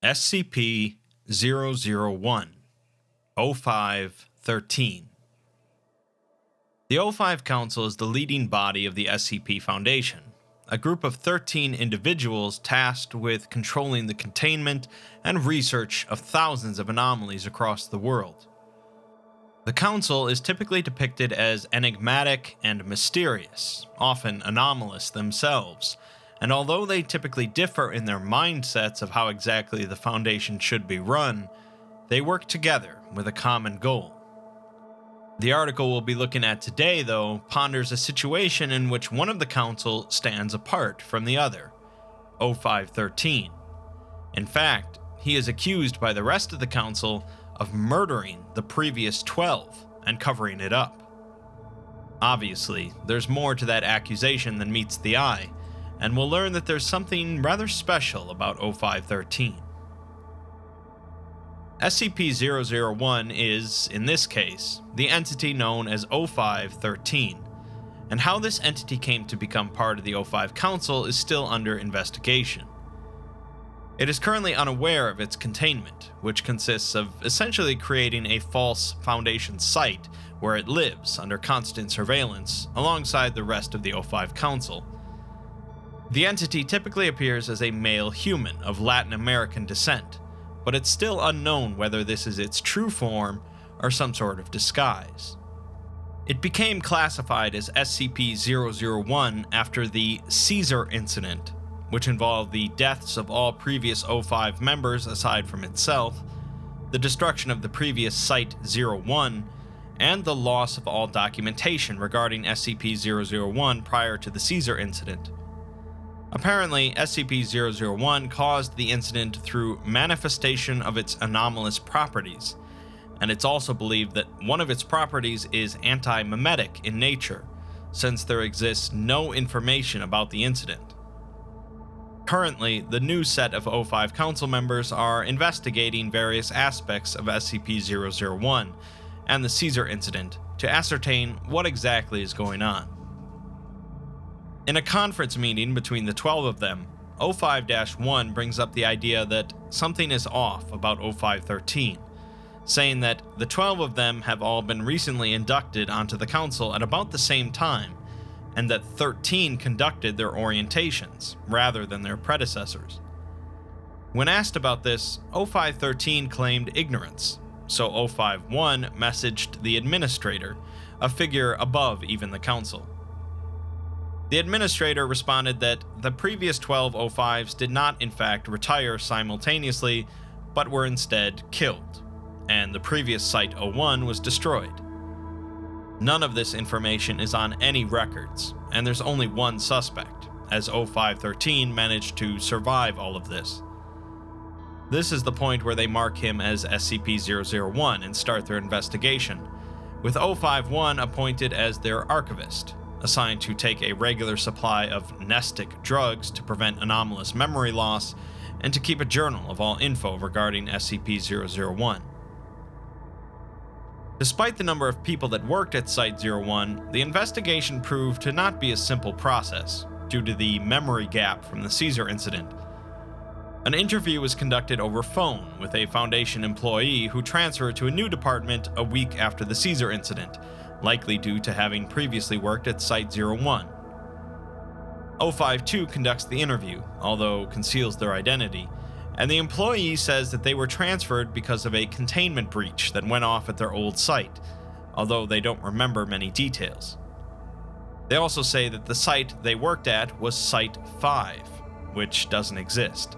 SCP-001 O5-13. The O5 Council is the leading body of the SCP Foundation, a group of 13 individuals tasked with controlling the containment and research of thousands of anomalies across the world. The Council is typically depicted as enigmatic and mysterious, often anomalous themselves, and although they typically differ in their mindsets of how exactly the Foundation should be run, they work together with a common goal. The article we'll be looking at today, though, ponders a situation in which one of the Council stands apart from the other, O5-13. In fact, he is accused by the rest of the Council of murdering the previous 12 and covering it up. Obviously, there's more to that accusation than meets the eye, and we'll learn that there's something rather special about O5-13. SCP-001 is, in this case, the entity known as O5-13, and how this entity came to become part of the O5 Council is still under investigation. It is currently unaware of its containment, which consists of essentially creating a false Foundation site where it lives under constant surveillance alongside the rest of the O5 Council. The entity typically appears as a male human of Latin American descent, but it's still unknown whether this is its true form or some sort of disguise. It became classified as SCP-001 after the Caesar incident, which involved the deaths of all previous O5 members aside from itself, the destruction of the previous Site-01, and the loss of all documentation regarding SCP-001 prior to the Caesar incident. Apparently, SCP-001 caused the incident through manifestation of its anomalous properties, and it's also believed that one of its properties is anti-memetic in nature, since there exists no information about the incident. Currently, the new set of O5 Council members are investigating various aspects of SCP-001 and the Caesar incident to ascertain what exactly is going on. In a conference meeting between the 12 of them, O5-1 brings up the idea that something is off about O5-13, saying that the 12 of them have all been recently inducted onto the Council at about the same time, and that 13 conducted their orientations, rather than their predecessors. When asked about this, O5-13 claimed ignorance, so O5-1 messaged the Administrator, a figure above even the Council. The Administrator responded that the previous 12 O5s did not in fact retire simultaneously, but were instead killed, and the previous Site-01 was destroyed. None of this information is on any records, and there's only one suspect, as O5-13 managed to survive all of this. This is the point where they mark him as SCP-001 and start their investigation, with O5-1 appointed as their Archivist, assigned to take a regular supply of Amnestic drugs to prevent anomalous memory loss and to keep a journal of all info regarding SCP-001. Despite the number of people that worked at Site-01, the investigation proved to not be a simple process, due to the memory gap from the Caesar incident. An interview was conducted over phone with a Foundation employee who transferred to a new department a week after the Caesar incident, likely due to having previously worked at Site-01. O5-2 conducts the interview, although conceals their identity, and the employee says that they were transferred because of a containment breach that went off at their old site, although they don't remember many details. They also say that the site they worked at was Site-5, which doesn't exist,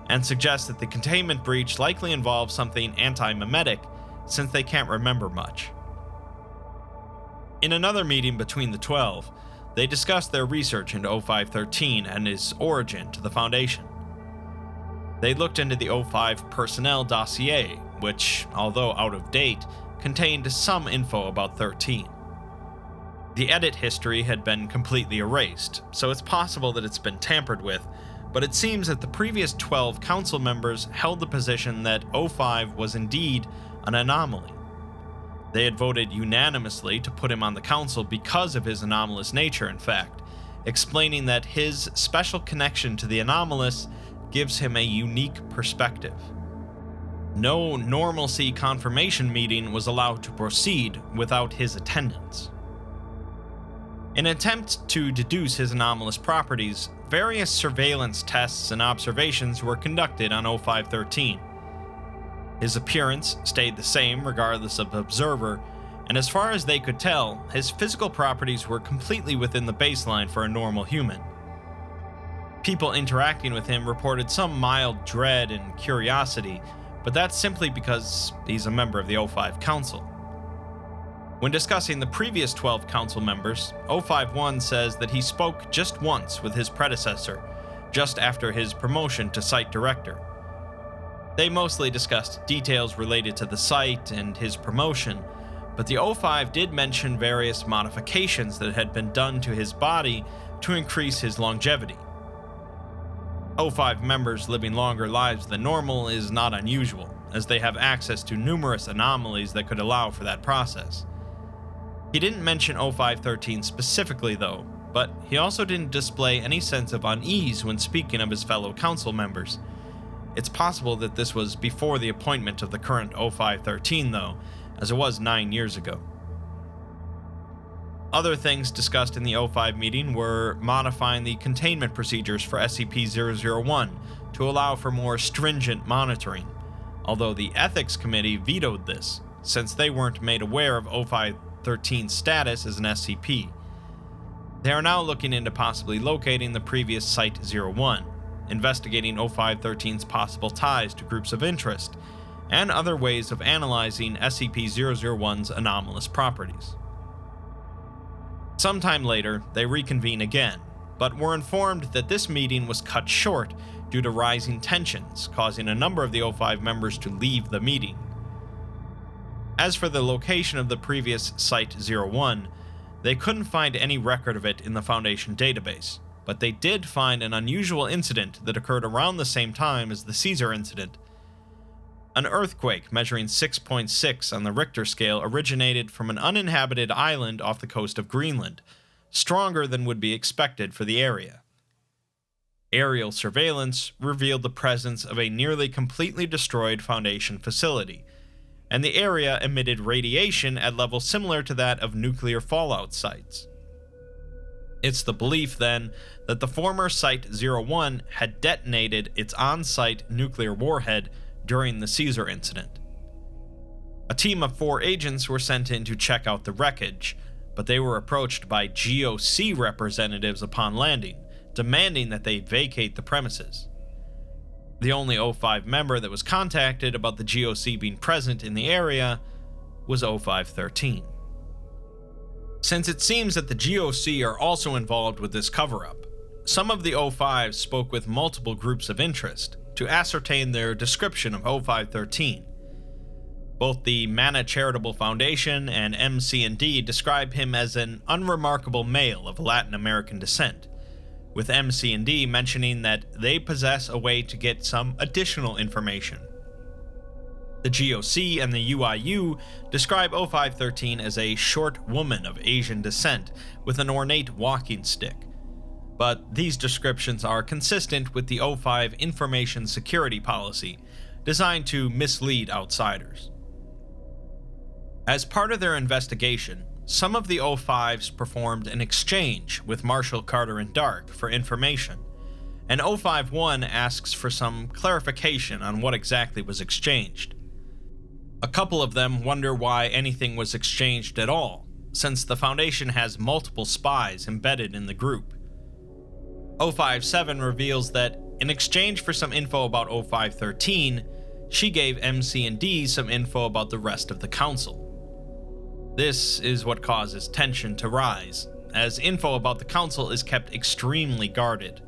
and suggest that the containment breach likely involved something anti-memetic since they can't remember much. In another meeting between the 12, they discussed their research into O5-13 and his origin to the Foundation. They looked into the O5 personnel dossier, which, although out of date, contained some info about 13. The edit history had been completely erased, so it's possible that it's been tampered with, but it seems that the previous 12 council members held the position that O5 was indeed an anomaly. They had voted unanimously to put him on the council because of his anomalous nature, in fact, explaining that his special connection to the anomalous gives him a unique perspective. No normalcy confirmation meeting was allowed to proceed without his attendance. In an attempt to deduce his anomalous properties, various surveillance tests and observations were conducted on O5-13. His appearance stayed the same regardless of the observer, and as far as they could tell, his physical properties were completely within the baseline for a normal human. People interacting with him reported some mild dread and curiosity, but that's simply because he's a member of the O5 Council. When discussing the previous 12 council members, O5-1 says that he spoke just once with his predecessor, just after his promotion to site director. They mostly discussed details related to the site and his promotion, but the O5 did mention various modifications that had been done to his body to increase his longevity. O5 members living longer lives than normal is not unusual, as they have access to numerous anomalies that could allow for that process. He didn't mention O5-13 specifically though, but he also didn't display any sense of unease when speaking of his fellow council members. It's possible that this was before the appointment of the current O5-13 though, as it was 9 years ago. Other things discussed in the O5 meeting were modifying the containment procedures for SCP-001 to allow for more stringent monitoring, although the Ethics Committee vetoed this, since they weren't made aware of O5-13's status as an SCP. They are now looking into possibly locating the previous Site-01, investigating O5-13's possible ties to groups of interest, and other ways of analyzing SCP-001's anomalous properties. Sometime later, they reconvene again, but were informed that this meeting was cut short due to rising tensions, causing a number of the O5 members to leave the meeting. As for the location of the previous Site-01, they couldn't find any record of it in the Foundation database, but they did find an unusual incident that occurred around the same time as the Caesar incident. An earthquake measuring 6.6 on the Richter scale originated from an uninhabited island off the coast of Greenland, stronger than would be expected for the area. Aerial surveillance revealed the presence of a nearly completely destroyed Foundation facility, and the area emitted radiation at levels similar to that of nuclear fallout sites. It's the belief, then, that the former Site-01 had detonated its on-site nuclear warhead during the Caesar incident. A team of 4 agents were sent in to check out the wreckage, but they were approached by GOC representatives upon landing, demanding that they vacate the premises. The only O5 member that was contacted about the GOC being present in the area was O5-13. Since it seems that the GOC are also involved with this cover-up, some of the O5s spoke with multiple groups of interest to ascertain their description of O5-13. Both the Mana Charitable Foundation and MC&D describe him as an unremarkable male of Latin American descent, with MC&D mentioning that they possess a way to get some additional information. The GOC and the UIU describe O5-13 as a short woman of Asian descent with an ornate walking stick, but these descriptions are consistent with the O5 information security policy, designed to mislead outsiders. As part of their investigation, some of the O5s performed an exchange with Marshall Carter and Dark for information, and O5-1 asks for some clarification on what exactly was exchanged. A couple of them wonder why anything was exchanged at all, since the Foundation has multiple spies embedded in the group. O5-7 reveals that, in exchange for some info about O5-13, she gave MC&D some info about the rest of the Council. This is what causes tension to rise, as info about the Council is kept extremely guarded.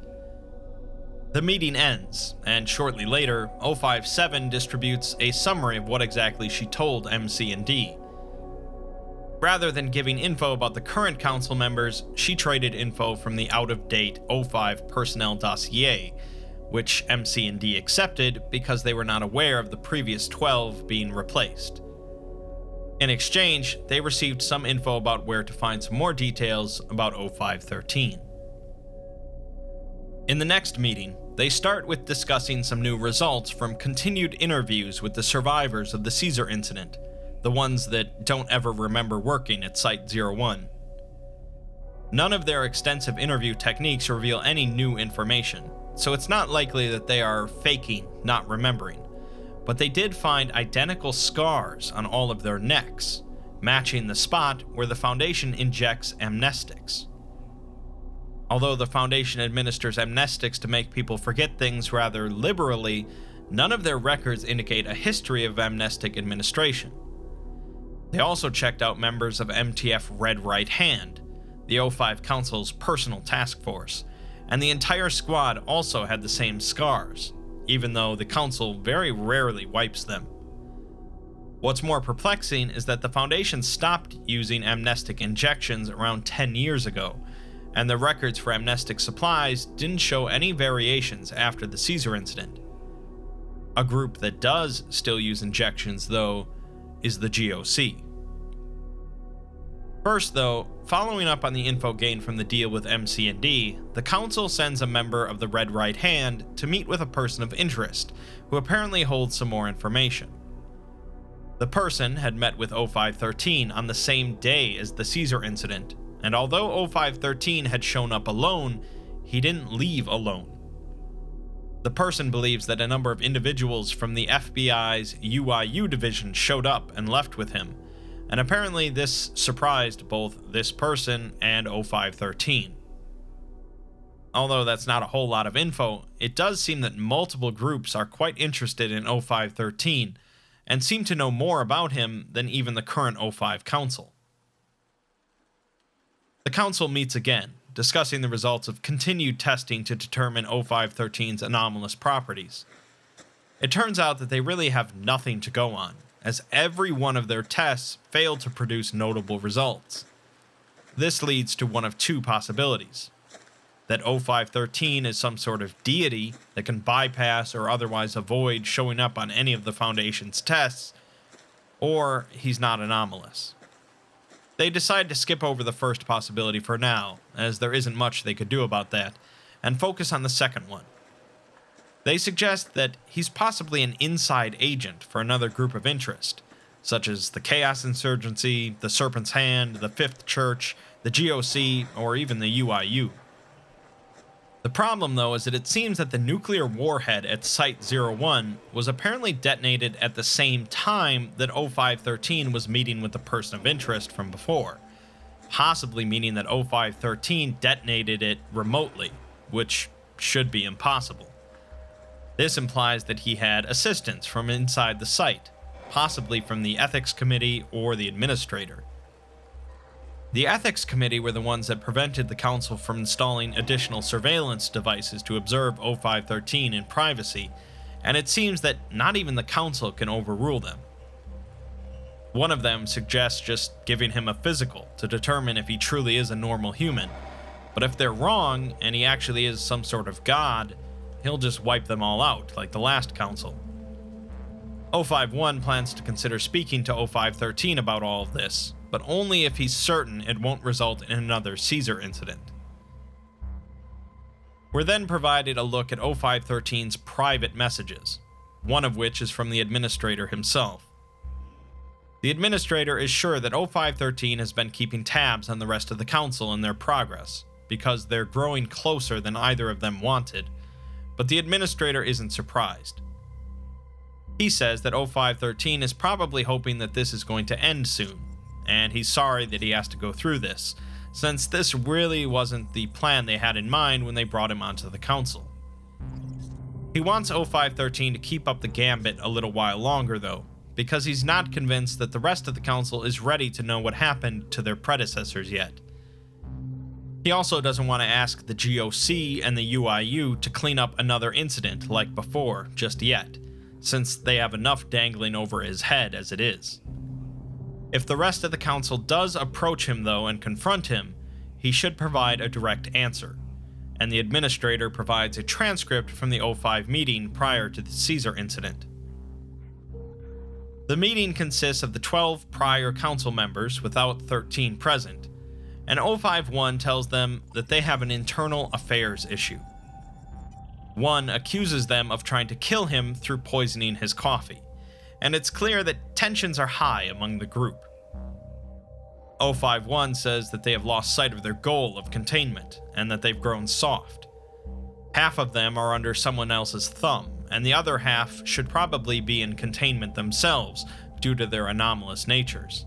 The meeting ends, and shortly later, O5-7 distributes a summary of what exactly she told MC&D. Rather than giving info about the current council members, she traded info from the out-of-date O5 personnel dossier, which MC&D accepted because they were not aware of the previous 12 being replaced. In exchange, they received some info about where to find some more details about O5-13. In the next meeting, They start with discussing some new results from continued interviews with the survivors of the Caesar incident, the ones that don't ever remember working at Site-01. None of their extensive interview techniques reveal any new information, so it's not likely that they are faking not remembering, but they did find identical scars on all of their necks, matching the spot where the Foundation injects amnestics. Although the Foundation administers amnestics to make people forget things rather liberally, none of their records indicate a history of amnestic administration. They also checked out members of MTF Red Right Hand, the O5 Council's personal task force, and the entire squad also had the same scars, even though the Council very rarely wipes them. What's more perplexing is that the Foundation stopped using amnestic injections around 10 years ago, and the records for amnestic supplies didn't show any variations after the Caesar incident. A group that does still use injections, though, is the GOC. First, though, following up on the info gained from the deal with MC&D, the Council sends a member of the Red Right Hand to meet with a person of interest, who apparently holds some more information. The person had met with O5-13 on the same day as the Caesar incident, and although O5-13 had shown up alone, he didn't leave alone. The person believes that a number of individuals from the FBI's UIU division showed up and left with him, and apparently this surprised both this person and O5-13. Although that's not a whole lot of info, it does seem that multiple groups are quite interested in O5-13, and seem to know more about him than even the current O5 Council. The Council meets again, discussing the results of continued testing to determine O5-13's anomalous properties. It turns out that they really have nothing to go on, as every one of their tests failed to produce notable results. This leads to one of two possibilities: that O5-13 is some sort of deity that can bypass or otherwise avoid showing up on any of the Foundation's tests, or he's not anomalous. They decide to skip over the first possibility for now, as there isn't much they could do about that, and focus on the second one. They suggest that he's possibly an inside agent for another group of interest, such as the Chaos Insurgency, the Serpent's Hand, the Fifth Church, the GOC, or even the UIU. The problem, though, is that it seems that the nuclear warhead at Site-01 was apparently detonated at the same time that O5-13 was meeting with the person of interest from before, possibly meaning that O5-13 detonated it remotely, which should be impossible. This implies that he had assistance from inside the site, possibly from the Ethics Committee or the Administrator. The Ethics Committee were the ones that prevented the Council from installing additional surveillance devices to observe O5-13 in privacy, and it seems that not even the Council can overrule them. One of them suggests just giving him a physical to determine if he truly is a normal human, but if they're wrong and he actually is some sort of god, he'll just wipe them all out like the last Council. O5-1 plans to consider speaking to O5-13 about all of this, but only if he's certain it won't result in another Caesar incident. We're then provided a look at O5-13's private messages, one of which is from the Administrator himself. The Administrator is sure that O5-13 has been keeping tabs on the rest of the Council and their progress, because they're growing closer than either of them wanted, but the Administrator isn't surprised. He says that O5-13 is probably hoping that this is going to end soon, and he's sorry that he has to go through this, since this really wasn't the plan they had in mind when they brought him onto the Council. He wants O5-13 to keep up the gambit a little while longer, though, because he's not convinced that the rest of the Council is ready to know what happened to their predecessors yet. He also doesn't want to ask the GOC and the UIU to clean up another incident like before just yet, since they have enough dangling over his head as it is. If the rest of the Council does approach him, though, and confront him, he should provide a direct answer, and the Administrator provides a transcript from the O5 meeting prior to the Caesar incident. The meeting consists of the 12 prior Council members without 13 present, and O5-1 tells them that they have an internal affairs issue. One accuses them of trying to kill him through poisoning his coffee, and it's clear that tensions are high among the group. O5-1 says that they have lost sight of their goal of containment, and that they've grown soft. Half of them are under someone else's thumb, and the other half should probably be in containment themselves due to their anomalous natures.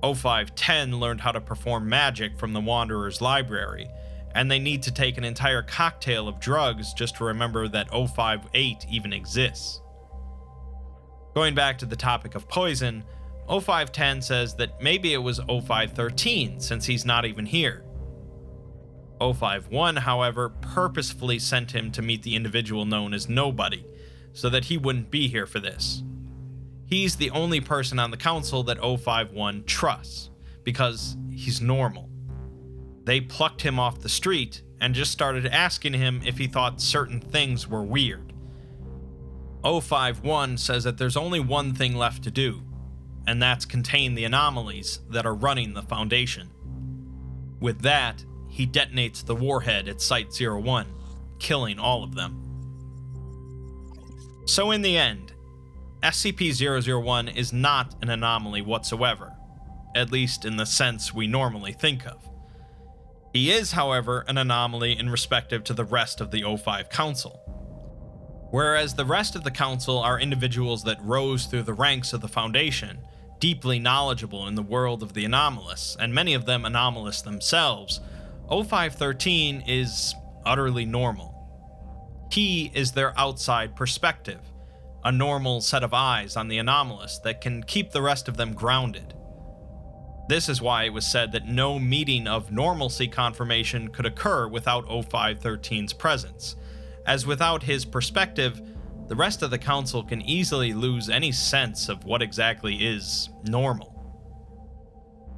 O5-10 learned how to perform magic from the Wanderer's library, and they need to take an entire cocktail of drugs just to remember that O5-8 even exists. Going back to the topic of poison, O5-10 says that maybe it was O5-13 since he's not even here. O5-1, however, purposefully sent him to meet the individual known as Nobody, so that he wouldn't be here for this. He's the only person on the council that O5-1 trusts, because he's normal. They plucked him off the street and just started asking him if he thought certain things were weird. O5-1 says that there's only one thing left to do, and that's contain the anomalies that are running the Foundation. With that, he detonates the warhead at Site-01, killing all of them. So in the end, SCP-001 is not an anomaly whatsoever, at least in the sense we normally think of. He is, however, an anomaly in respective to the rest of the O5 Council. Whereas the rest of the Council are individuals that rose through the ranks of the Foundation, deeply knowledgeable in the world of the anomalous, and many of them anomalous themselves, O5-13 is utterly normal. He is their outside perspective, a normal set of eyes on the anomalous that can keep the rest of them grounded. This is why it was said that no meeting of normalcy confirmation could occur without O5-13's presence, as without his perspective, the rest of the council can easily lose any sense of what exactly is normal.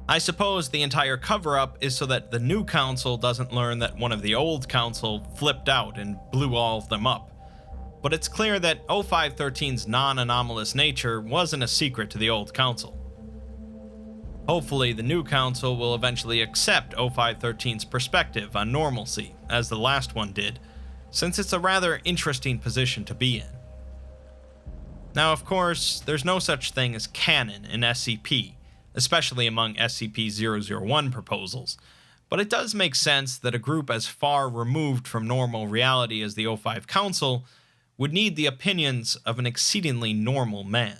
I suppose the entire cover-up is so that the new council doesn't learn that one of the old council flipped out and blew all of them up. But it's clear that O5-13's non-anomalous nature wasn't a secret to the old council. Hopefully, the new council will eventually accept O5-13's perspective on normalcy, as the last one did, since it's a rather interesting position to be in. Now, of course, there's no such thing as canon in SCP, especially among SCP-001 proposals, but it does make sense that a group as far removed from normal reality as the O5 Council would need the opinions of an exceedingly normal man.